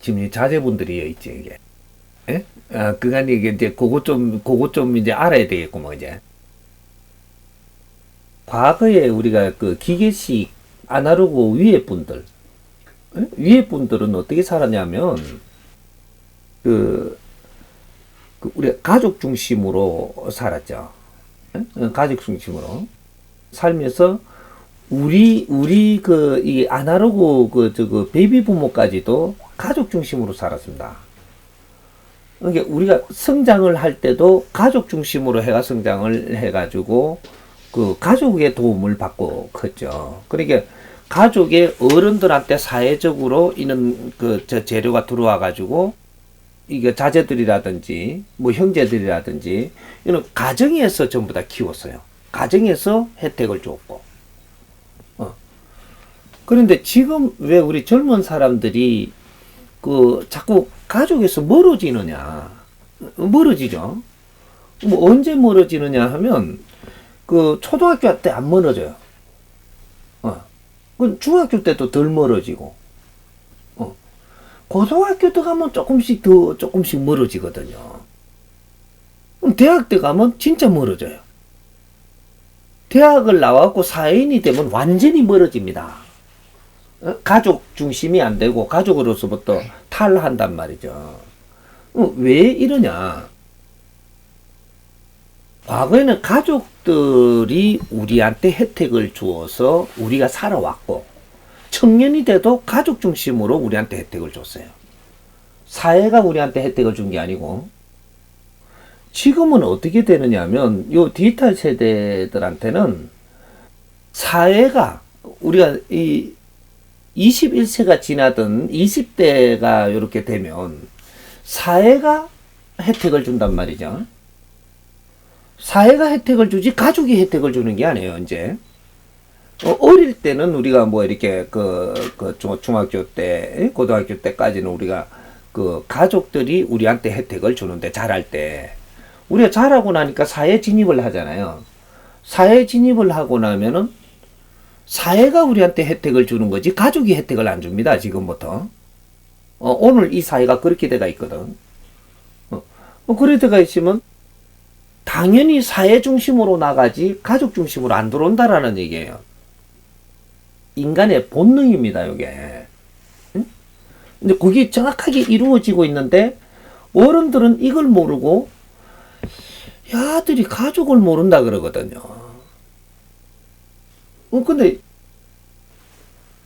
지금 이 자제분들이 있지, 이게. 예? 그간 이게 이제 그거 좀 이제 알아야 되겠구먼, 이제. 과거에 우리가 그 기계식 아날로그 위에 분들, 예? 위에 분들은 어떻게 살았냐면, 그, 우리가 가족 중심으로 살았죠. 예? 가족 중심으로. 살면서, 이 아날로그, 베이비 부모까지도 가족 중심으로 살았습니다. 그러니까 우리가 성장을 할 때도 가족 중심으로 해가 성장을 해가지고 그 가족의 도움을 받고 컸죠. 그러니까 가족의 어른들한테 사회적으로 이런 재료가 들어와 가지고 이게 자제들이라든지 뭐 형제들이라든지 이런 가정에서 전부 다 키웠어요. 가정에서 혜택을 줬고. 그런데 지금 왜 우리 젊은 사람들이 자꾸 가족에서 멀어지느냐. 멀어지죠. 뭐 언제 멀어지느냐 하면, 초등학교 때 안 멀어져요. 중학교 때도 덜 멀어지고, 고등학교 때 가면 조금씩 멀어지거든요. 그럼 대학 때 가면 진짜 멀어져요. 대학을 나와갖고 사회인이 되면 완전히 멀어집니다. 가족 중심이 안 되고 가족으로서부터 탈한단 말이죠. 왜 이러냐? 과거에는 가족들이 우리한테 혜택을 주어서 우리가 살아왔고, 청년이 돼도 가족 중심으로 우리한테 혜택을 줬어요. 사회가 우리한테 혜택을 준 게 아니고. 지금은 어떻게 되느냐 하면 요 디지털 세대들한테는 사회가, 우리가 21세가 지나든 20대가 이렇게 되면 사회가 혜택을 준단 말이죠. 사회가 혜택을 주지 가족이 혜택을 주는 게 아니에요, 이제. 어릴 때는 우리가 뭐 이렇게 중학교 때, 고등학교 때까지는 우리가 가족들이 우리한테 혜택을 주는데, 자랄 때. 우리가 자라고 나니까 사회 진입을 하잖아요. 사회 진입을 하고 나면은 사회가 우리한테 혜택을 주는 거지 가족이 혜택을 안 줍니다, 지금부터. 오늘 이 사회가 그렇게 돼가 있거든. 그렇게 돼가 있으면 당연히 사회 중심으로 나가지 가족 중심으로 안 들어온다라는 얘기예요. 인간의 본능입니다, 이게. 응? 근데 그게 정확하게 이루어지고 있는데 어른들은 이걸 모르고 야들이 가족을 모른다 그러거든요. 근데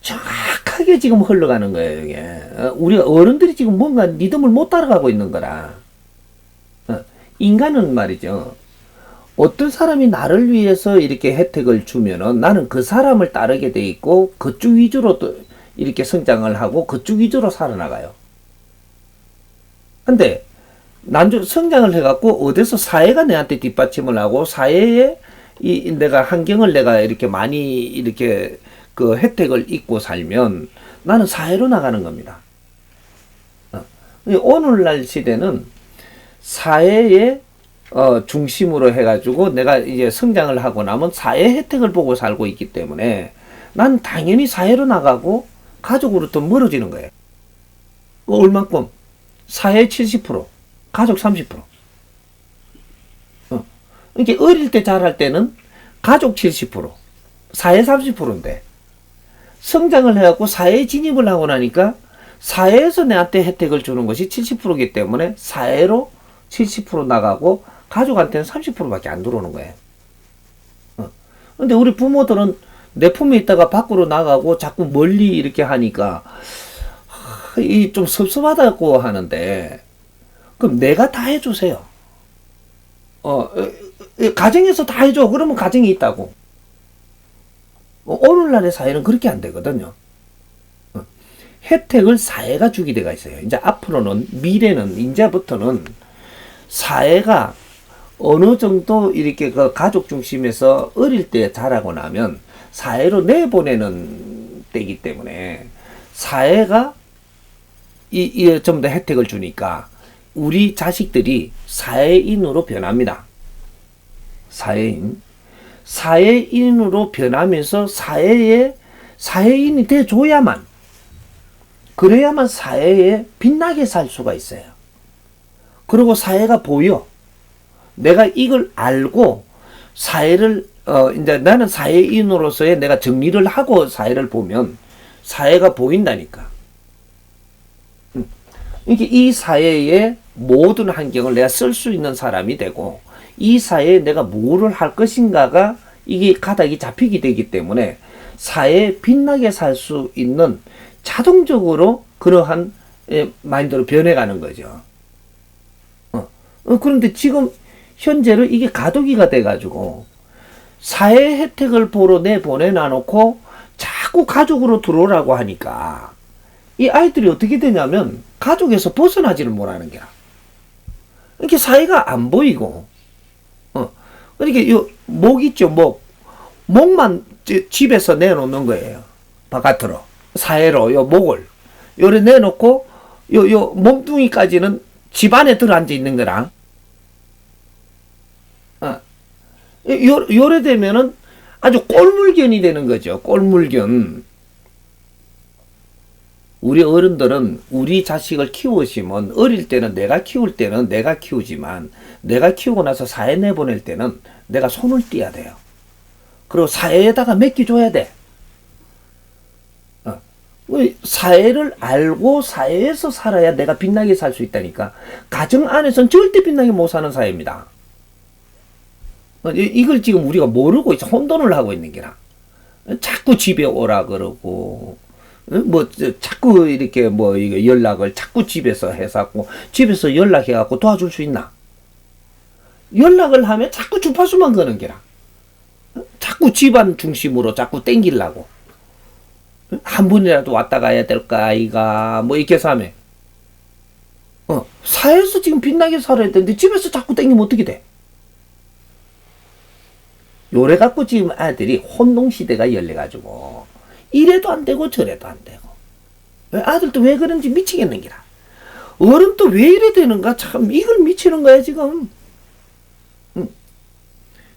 정확하게 지금 흘러가는 거예요, 이게. 우리가 어른들이 지금 뭔가 리듬을 못 따라가고 있는 거라. 인간은 말이죠. 어떤 사람이 나를 위해서 이렇게 혜택을 주면은 나는 그 사람을 따르게 돼 있고 그쪽 위주로 또 이렇게 성장을 하고 그쪽 위주로 살아나가요. 근데 성장을 해갖고 어디서 사회가 내한테 뒷받침을 하고 사회에 내가 환경을 내가 이렇게 많이 이렇게 혜택을 입고 살면 나는 사회로 나가는 겁니다. 오늘날 시대는 사회의 중심으로 해가지고 내가 이제 성장을 하고 나면 사회 혜택을 보고 살고 있기 때문에 난 당연히 사회로 나가고 가족으로부터 멀어지는 거예요. 얼만큼? 사회 70%, 가족 30%. 그러니까 어릴 때 자랄 때는 가족 70%, 사회 30%인데 성장을 해갖고 사회에 진입을 하고 나니까 사회에서 내한테 혜택을 주는 것이 70%이기 때문에 사회로 70% 나가고 가족한테는 30%밖에 안 들어오는 거예요. 근데 우리 부모들은 내 품에 있다가 밖으로 나가고 자꾸 멀리 이렇게 하니까 좀 섭섭하다고 하는데, 그럼 내가 다 해주세요. 가정에서 다 해줘. 그러면 가정이 있다고. 오늘날의 사회는 그렇게 안 되거든요. 혜택을 사회가 주게 돼가 있어요. 이제 앞으로는, 미래는, 이제부터는 사회가 어느 정도 이렇게 가족 중심에서 어릴 때 자라고 나면 사회로 내보내는 때이기 때문에 사회가 전부 다 혜택을 주니까 우리 자식들이 사회인으로 변합니다. 사회인으로 변하면서 사회인이 돼줘야만 그래야만 사회에 빛나게 살 수가 있어요. 그리고 사회가 보여. 내가 이걸 알고 사회를 이제 나는 사회인으로서의 내가 정리를 하고 사회를 보면 사회가 보인다니까. 이게 이 사회의 모든 환경을 내가 쓸 수 있는 사람이 되고 이 사회에 내가 뭐를 할 것인가가 이게 가닥이 잡히게 되기 때문에 사회에 빛나게 살 수 있는 자동적으로 그러한 마인드로 변해가는 거죠. 그런데 지금 현재로 이게 가두기가 돼가지고 사회 혜택을 보러 내보내놔놓고 자꾸 가족으로 들어오라고 하니까 이 아이들이 어떻게 되냐면 가족에서 벗어나지를 못하는 게야. 이렇게 사회가 안 보이고, 그러니까 요 목 있죠, 목. 목만 집에서 내놓는 거예요. 바깥으로. 사회로 요 목을. 요래 내놓고 요 몸뚱이까지는 집 안에 들어앉아 있는 거랑, 요래 되면은 아주 꼴물견이 되는 거죠. 꼴물견. 우리 어른들은 우리 자식을 키우시면 어릴 때는 내가 키울 때는 내가 키우지만 내가 키우고 나서 사회 내보낼 때는 내가 손을 떼야 돼요. 그리고 사회에다가 맡겨줘야 돼. 사회를 알고 사회에서 살아야 내가 빛나게 살 수 있다니까. 가정 안에서는 절대 빛나게 못 사는 사회입니다. 이걸 지금 우리가 모르고 있어. 혼돈을 하고 있는 게라. 자꾸 집에 오라 그러고 뭐 자꾸 이렇게 뭐 이거 연락을 자꾸 집에서 해갖고 집에서 연락해갖고 도와줄 수 있나? 연락을 하면 자꾸 주파수만 거는 게라. 자꾸 집안 중심으로 자꾸 땡기려고. 한 번이라도 왔다 가야 될까 아이가 뭐 이렇게 해서 하면 사회에서 지금 빛나게 살아야 되는데 집에서 자꾸 땡기면 어떻게 돼? 요래 갖고 지금 아들이 혼동시대가 열려가지고 이래도 안 되고 저래도 안 되고 아들도 왜 그런지 미치겠는 기라. 어른도 왜 이래 되는가 참 이걸 미치는 거야 지금.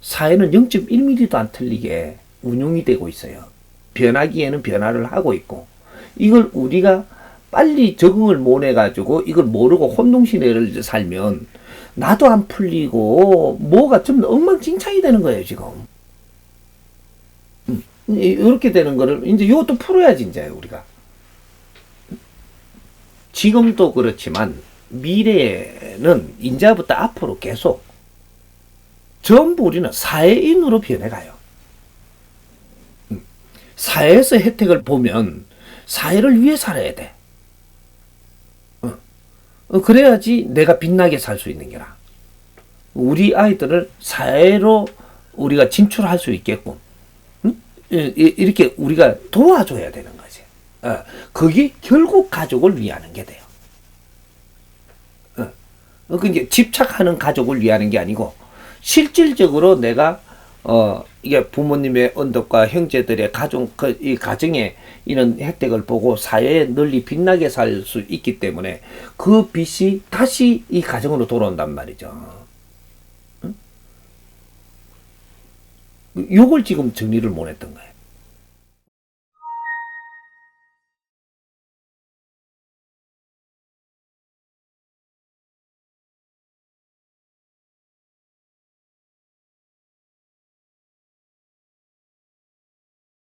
사회는 0.1mm도 안 틀리게 운용이 되고 있어요. 변하기에는 변화를 하고 있고 이걸 우리가 빨리 적응을 못 해가지고 이걸 모르고 혼동시대를 살면 나도 안 풀리고 뭐가 좀 엉망진창이 되는 거예요 지금. 이렇게 되는 거를 이제 이것도 풀어야지 이제 우리가. 지금도 그렇지만 미래에는 이제부터 앞으로 계속 전부 우리는 사회인으로 변해가요. 사회에서 혜택을 보면 사회를 위해 살아야 돼. 그래야지 내가 빛나게 살 수 있는 게라. 우리 아이들을 사회로 우리가 진출할 수 있게끔 이렇게 우리가 도와줘야 되는 거지. 그게 결국 가족을 위하는 게 돼요. 그게 집착하는 가족을 위하는 게 아니고 실질적으로 내가 이게 부모님의 언덕과 형제들의 이 가정의 이런 혜택을 보고 사회에 널리 빛나게 살 수 있기 때문에 그 빛이 다시 이 가정으로 돌아온단 말이죠. 요걸 지금 정리를 못 했던 거예요.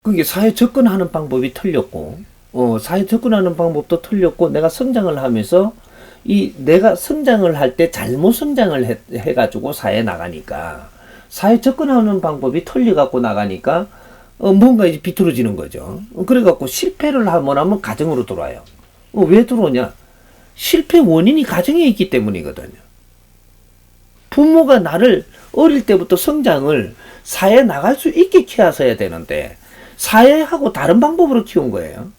그게 사회 접근하는 방법이 틀렸고, 사회 접근하는 방법도 틀렸고, 내가 성장을 하면서, 내가 성장을 할 때 잘못 성장을 해가지고 사회에 나가니까, 사회 접근하는 방법이 틀려갖고 나가니까, 뭔가 이제 비뚤어지는 거죠. 그래갖고 실패를 하면 가정으로 들어와요. 왜 들어오냐? 실패 원인이 가정에 있기 때문이거든요. 부모가 나를 어릴 때부터 성장을 사회에 나갈 수 있게 키워서야 되는데, 사회하고 다른 방법으로 키운 거예요.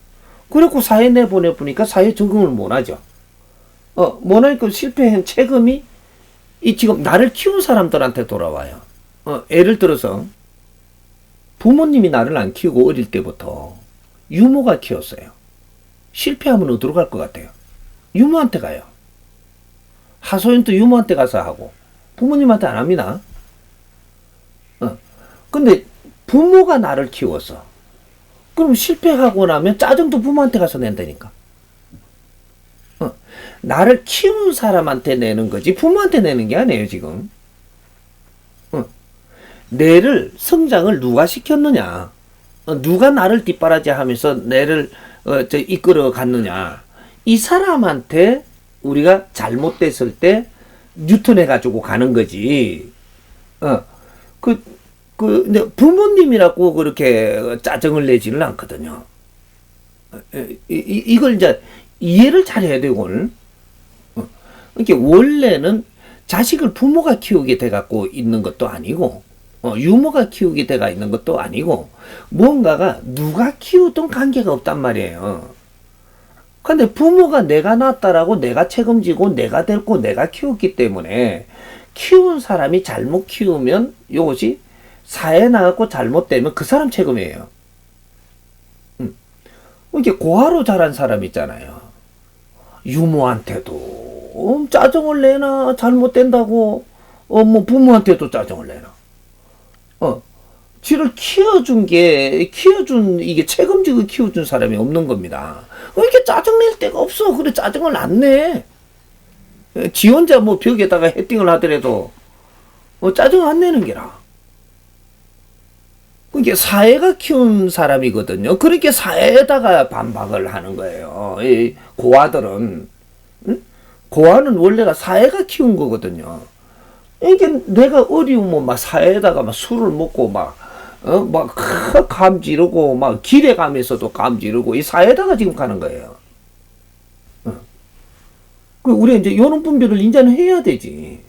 그래갖고 사회 내보내보니까 사회 적응을 못하죠. 못하니까 실패한 책임이 지금 나를 키운 사람들한테 돌아와요. 예를 들어서 부모님이 나를 안 키우고 어릴 때부터 유모가 키웠어요. 실패하면 어디로 갈 것 같아요? 유모한테 가요. 하소연도 유모한테 가서 하고 부모님한테 안 합니다. 근데 부모가 나를 키웠어. 그럼 실패하고 나면 짜증도 부모한테 가서 낸다니까. 나를 키운 사람한테 내는 거지 부모한테 내는 게 아니에요 지금. 내를 성장을 누가 시켰느냐, 누가 나를 뒷바라지하면서 내를 이끌어 갔느냐, 이 사람한테 우리가 잘못됐을 때 뉴턴해 가지고 가는 거지. 근데 부모님이라고 그렇게 짜증을 내지는 않거든요. 이걸 이제 이해를 잘 해야 되고, 이게 원래는 자식을 부모가 키우게 돼 갖고 있는 것도 아니고, 유모가 키우게 돼가 있는 것도 아니고, 뭔가가 누가 키우던 관계가 없단 말이에요. 근데 부모가 내가 낳았다라고 내가 책임지고 내가 데리고 내가 키웠기 때문에, 키운 사람이 잘못 키우면 이것이 사회에 나가고 잘못되면 그 사람 책임이에요. 이렇게 고아로 자란 사람 있잖아요. 유모한테도 짜증을 내나 잘못된다고, 뭐 부모한테도 짜증을 내나. 지를 이게 책임지고 키워준 사람이 없는 겁니다. 이렇게 짜증낼 데가 없어. 그래, 짜증을 안 내. 지 혼자 뭐 벽에다가 헤딩을 하더라도, 짜증 안 내는 게라. 그게 사회가 키운 사람이거든요. 그렇게 사회에다가 반박을 하는 거예요. 이 고아들은. 응? 고아는 원래가 사회가 키운 거거든요. 이게 내가 어려우면 막 사회에다가 막 술을 먹고 막 감지르고 막 길에 가면서도 감지르고 이 사회에다가 지금 가는 거예요. 그 우리 이제 요런 분별을 이제는 해야 되지.